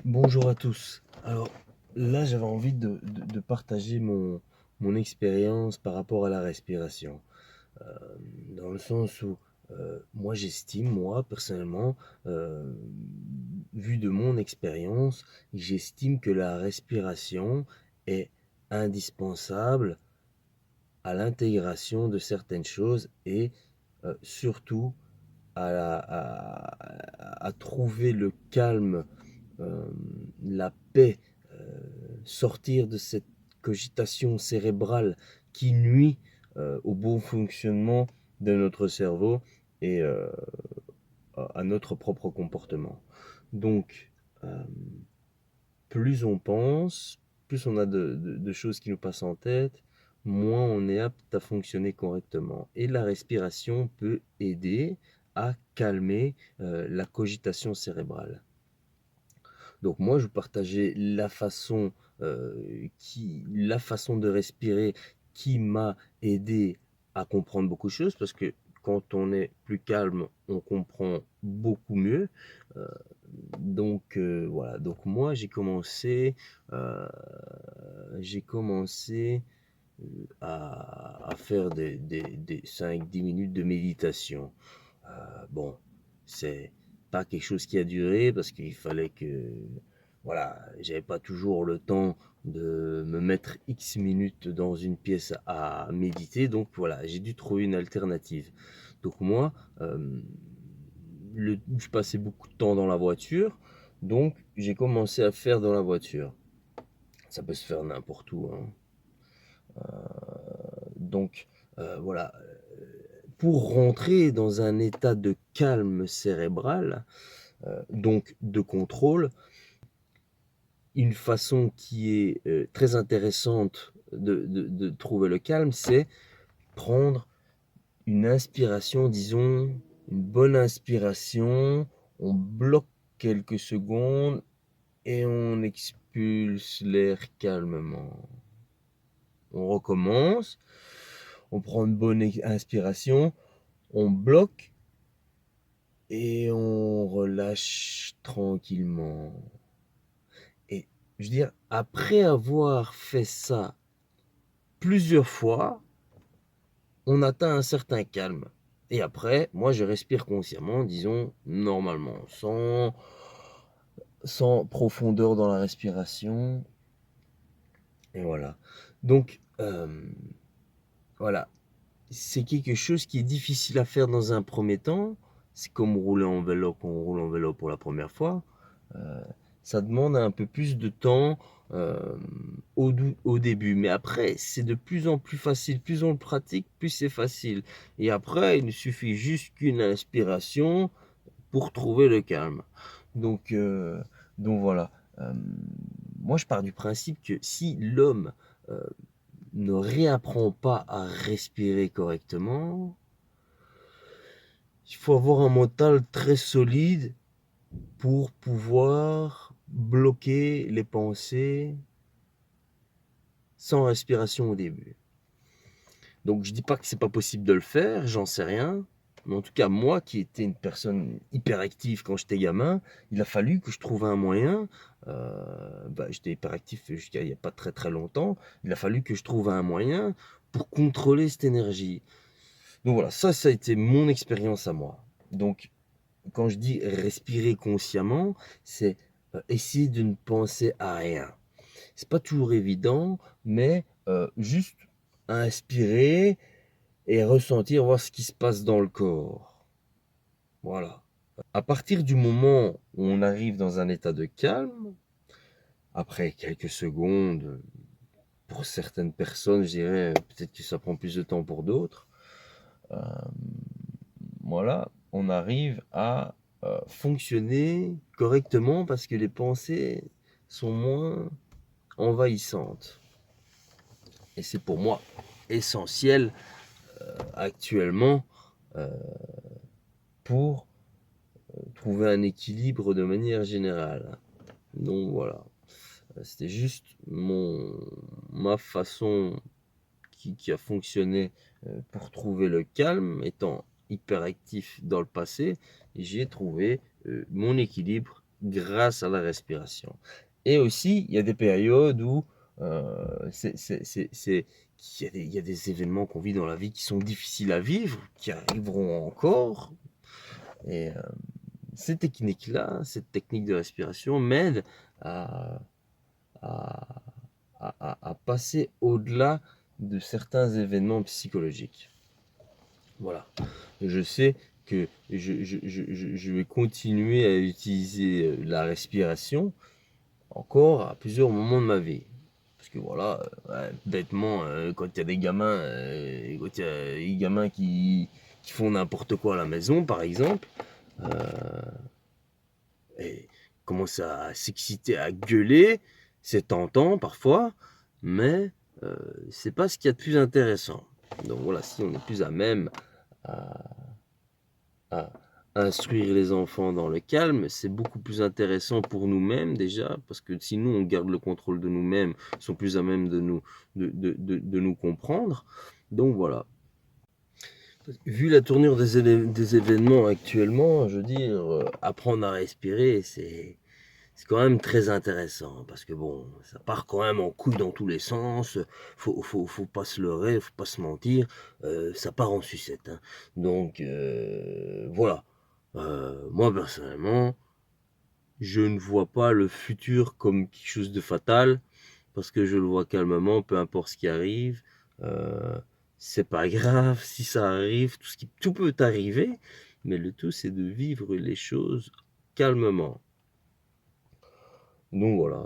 Bonjour à tous. Alors là, j'avais envie de partager mon expérience par rapport à la respiration. Euh, Dans le sens où moi j'estime, moi personnellement, euh, vu de mon expérience, j'estime que la respiration est indispensable à l'intégration de certaines choses et surtout à trouver le calme, euh, la paix, sortir de cette cogitation cérébrale qui nuit au bon fonctionnement de notre cerveau et à notre propre comportement. Donc, euh, plus on pense, plus on a de choses qui nous passent en tête, moins on est apte à fonctionner correctement. Et la respiration peut aider à calmer la cogitation cérébrale. Donc moi, je partageais la façon de respirer qui m'a aidé à comprendre beaucoup de choses parce que quand on est plus calme, on comprend beaucoup mieux. Euh, voilà. Donc moi, euh, j'ai commencé à faire des 5-10 minutes de méditation. Bon, c'est pas quelque chose qui a duré parce qu'il fallait que, voilà, j'avais pas toujours le temps de me mettre X minutes dans une pièce à méditer, donc voilà, j'ai dû trouver une alternative. Donc moi, je passais beaucoup de temps dans la voiture, donc j'ai commencé à faire dans la voiture. Ça peut se faire n'importe où, hein. Donc voilà, pour rentrer dans un état de calme cérébral, donc de contrôle, une façon qui est très intéressante de trouver le calme, c'est prendre une inspiration, disons, une bonne inspiration, on bloque quelques secondes et on expulse l'air calmement. On recommence, on prend une bonne inspiration, on bloque et on relâche tranquillement. Et je veux dire, après avoir fait ça plusieurs fois, on atteint un certain calme. Et après, moi, je respire consciemment, disons, normalement, sans profondeur dans la respiration. Et voilà. Donc, voilà. C'est quelque chose qui est difficile à faire dans un premier temps. C'est comme rouler en vélo quand on roule en vélo pour la première fois. Euh, Ça demande un peu plus de temps au début. Mais après, c'est de plus en plus facile. Plus on le pratique, plus c'est facile. Et après, il ne suffit juste qu'une inspiration pour trouver le calme. Donc, euh, donc voilà. Euh, Moi, je pars du principe que si l'homme ne réapprend pas à respirer correctement, il faut avoir un mental très solide pour pouvoir bloquer les pensées sans respiration au début. Donc je dis pas que c'est pas possible de le faire, j'en sais rien. Mais en tout cas, moi qui étais une personne hyperactive quand j'étais gamin, il a fallu que je trouve un moyen. J'étais hyperactif jusqu'à il n'y a pas très très longtemps. Il a fallu que je trouve un moyen pour contrôler cette énergie. Donc voilà, ça a été mon expérience à moi. Donc quand je dis respirer consciemment, c'est essayer de ne penser à rien. C'est pas toujours évident, mais juste inspirer et ressentir, voir ce qui se passe dans le corps. Voilà. À partir du moment où on arrive dans un état de calme, après quelques secondes, pour certaines personnes, je dirais, peut-être que ça prend plus de temps pour d'autres, euh, voilà, on arrive à fonctionner correctement parce que les pensées sont moins envahissantes. Et c'est pour moi essentiel actuellement euh, pour trouver un équilibre de manière générale. Donc voilà, c'était juste ma façon qui a fonctionné pour trouver le calme, étant hyperactif dans le passé, j'ai trouvé mon équilibre grâce à la respiration. Et aussi, il y a des périodes où il y a des événements qu'on vit dans la vie qui sont difficiles à vivre, qui arriveront encore. Et cette technique de respiration m'aide à, à, à passer au-delà de certains événements psychologiques. Voilà. Je sais que je vais continuer à utiliser la respiration encore à plusieurs moments de ma vie. Parce que voilà, ouais, bêtement, quand il y a des gamins, quand il y a des gamins qui font n'importe quoi à la maison, par exemple, euh, et commencent à s'exciter, à gueuler, c'est tentant parfois, mais c'est pas ce qu'il y a de plus intéressant. Donc voilà, si on est plus à même à, à instruire les enfants dans le calme, c'est beaucoup plus intéressant pour nous-mêmes déjà, parce que si nous on garde le contrôle de nous-mêmes, ils sont plus à même de nous, de nous comprendre. Donc voilà. Vu la tournure des événements actuellement, je veux dire, apprendre à respirer, c'est quand même très intéressant, parce que bon, ça part quand même en couille dans tous les sens, faut pas se leurrer, faut pas se mentir, ça part en sucette, hein. Donc voilà. Moi personnellement, je ne vois pas le futur comme quelque chose de fatal, parce que je le vois calmement, peu importe ce qui arrive. Euh, c'est pas grave si ça arrive, tout peut arriver, mais le tout c'est de vivre les choses calmement. Donc voilà,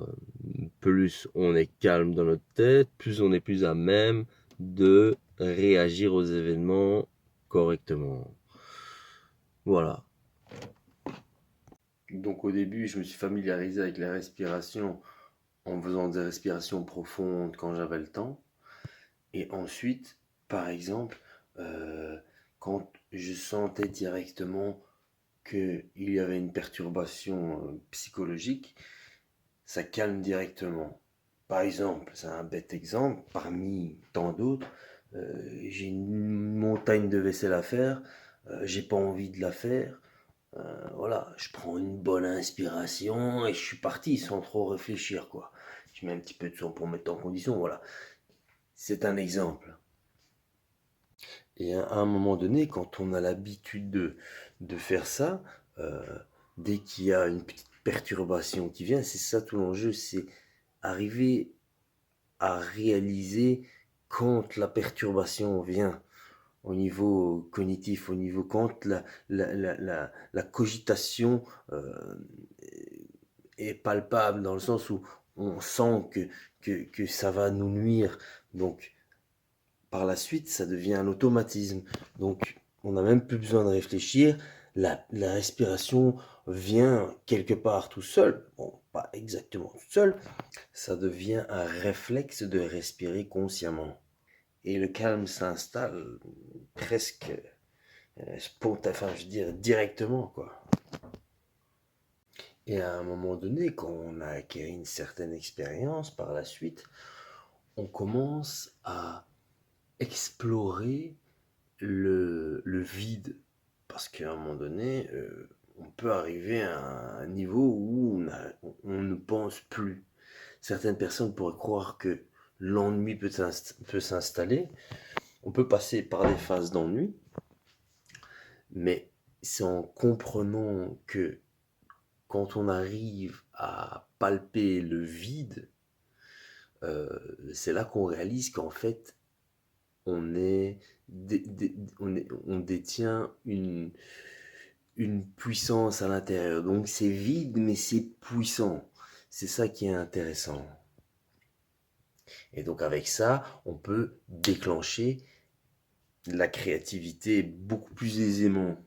plus on est calme dans notre tête, plus on est plus à même de réagir aux événements correctement. Voilà. Donc au début, je me suis familiarisé avec la respiration en faisant des respirations profondes quand j'avais le temps. Et ensuite, par exemple, euh, quand je sentais directement qu'il y avait une perturbation psychologique, ça calme directement. Par exemple, c'est un bête exemple, parmi tant d'autres, j'ai une montagne de vaisselle à faire, j'ai pas envie de la faire. Voilà, je prends une bonne inspiration et je suis parti sans trop réfléchir, quoi. Je mets un petit peu de son pour mettre en condition, voilà. C'est un exemple. Et à un moment donné, quand on a l'habitude de faire ça, euh, dès qu'il y a une petite perturbation qui vient, c'est ça tout l'enjeu, c'est arriver à réaliser quand la perturbation vient au niveau cognitif, au niveau quand la cogitation est palpable, dans le sens où on sent que ça va nous nuire. Donc, par la suite, ça devient un automatisme. Donc, on n'a même plus besoin de réfléchir. La respiration vient quelque part tout seul. Bon, pas exactement tout seul. Ça devient un réflexe de respirer consciemment. Et le calme s'installe presque spontanément, enfin, je veux dire directement, quoi. Et à un moment donné, quand on a acquis une certaine expérience par la suite, on commence à explorer le vide. Parce qu'à un moment donné, on peut arriver à un niveau où on ne pense plus. Certaines personnes pourraient croire que l'ennui peut s'installer. On peut passer par des phases d'ennui, mais c'est en comprenant que quand on arrive à palper le vide, c'est là qu'on réalise qu'en fait, on détient une puissance à l'intérieur. Donc c'est vide, mais c'est puissant. C'est ça qui est intéressant. Et donc avec ça, on peut déclencher la créativité beaucoup plus aisément.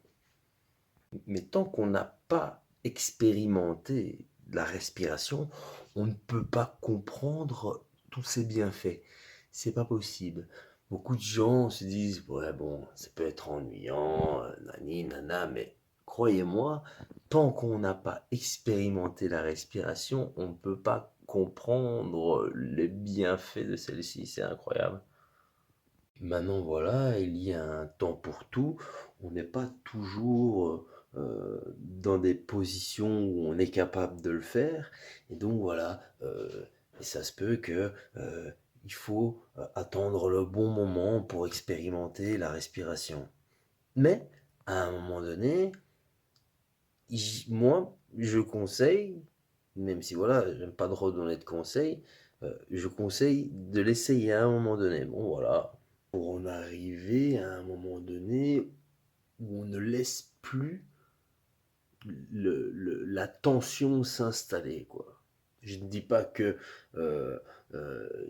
Mais tant qu'on n'a pas expérimenté la respiration, on ne peut pas comprendre tous ses bienfaits. C'est pas possible. Beaucoup de gens se disent, ouais, bon, ça peut être ennuyant, nani, nana, mais croyez-moi, tant qu'on n'a pas expérimenté la respiration, on ne peut pas comprendre les bienfaits de celle-ci. C'est incroyable. Maintenant, voilà, il y a un temps pour tout. On n'est pas toujours dans des positions où on est capable de le faire. Et donc voilà, et ça se peut que il faut attendre le bon moment pour expérimenter la respiration. Mais à un moment donné, moi, je conseille, même si voilà, j'aime pas trop donner de conseils, je conseille de l'essayer à un moment donné. Bon voilà, pour en arriver à un moment donné où on ne laisse plus la tension s'installer, quoi. Je ne dis pas que euh,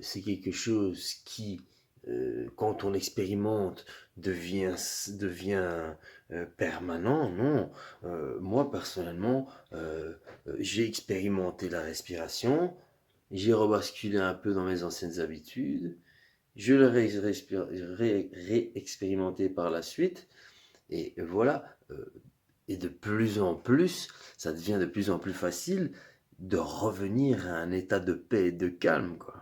c'est quelque chose qui, quand on expérimente, devient permanent. Non. Moi, personnellement, j'ai expérimenté la respiration, j'ai rebasculé un peu dans mes anciennes habitudes, je l'ai réexpérimenté par la suite, et voilà. Et de plus en plus, ça devient de plus en plus facile de revenir à un état de paix et de calme, quoi.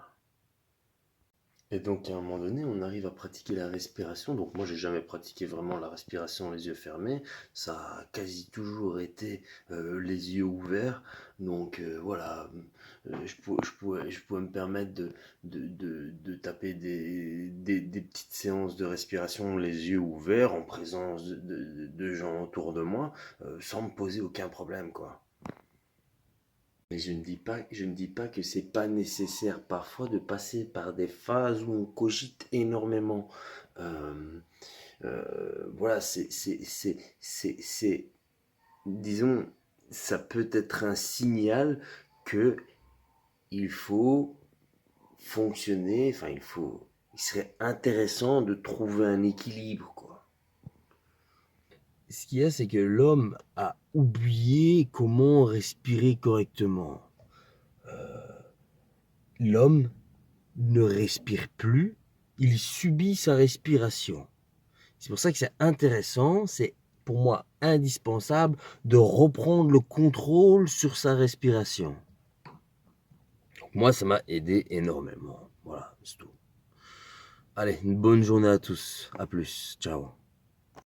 Et donc, à un moment donné, on arrive à pratiquer la respiration. Donc, moi, j'ai jamais pratiqué vraiment la respiration les yeux fermés. Ça a quasi toujours été les yeux ouverts. Donc, voilà, je pouvais me permettre de taper des petites séances de respiration les yeux ouverts en présence de gens autour de moi, sans me poser aucun problème, quoi. Mais je ne dis pas que c'est pas nécessaire parfois de passer par des phases où on cogite énormément. Euh, voilà, disons, ça peut être un signal que il faut fonctionner, enfin, il serait intéressant de trouver un équilibre, quoi. Ce qu'il y a, c'est que l'homme a oublié comment respirer correctement. L'homme ne respire plus, il subit sa respiration. C'est pour ça que c'est intéressant, c'est pour moi indispensable de reprendre le contrôle sur sa respiration. Donc moi, ça m'a aidé énormément. Voilà, c'est tout. Allez, une bonne journée à tous. À plus. Ciao.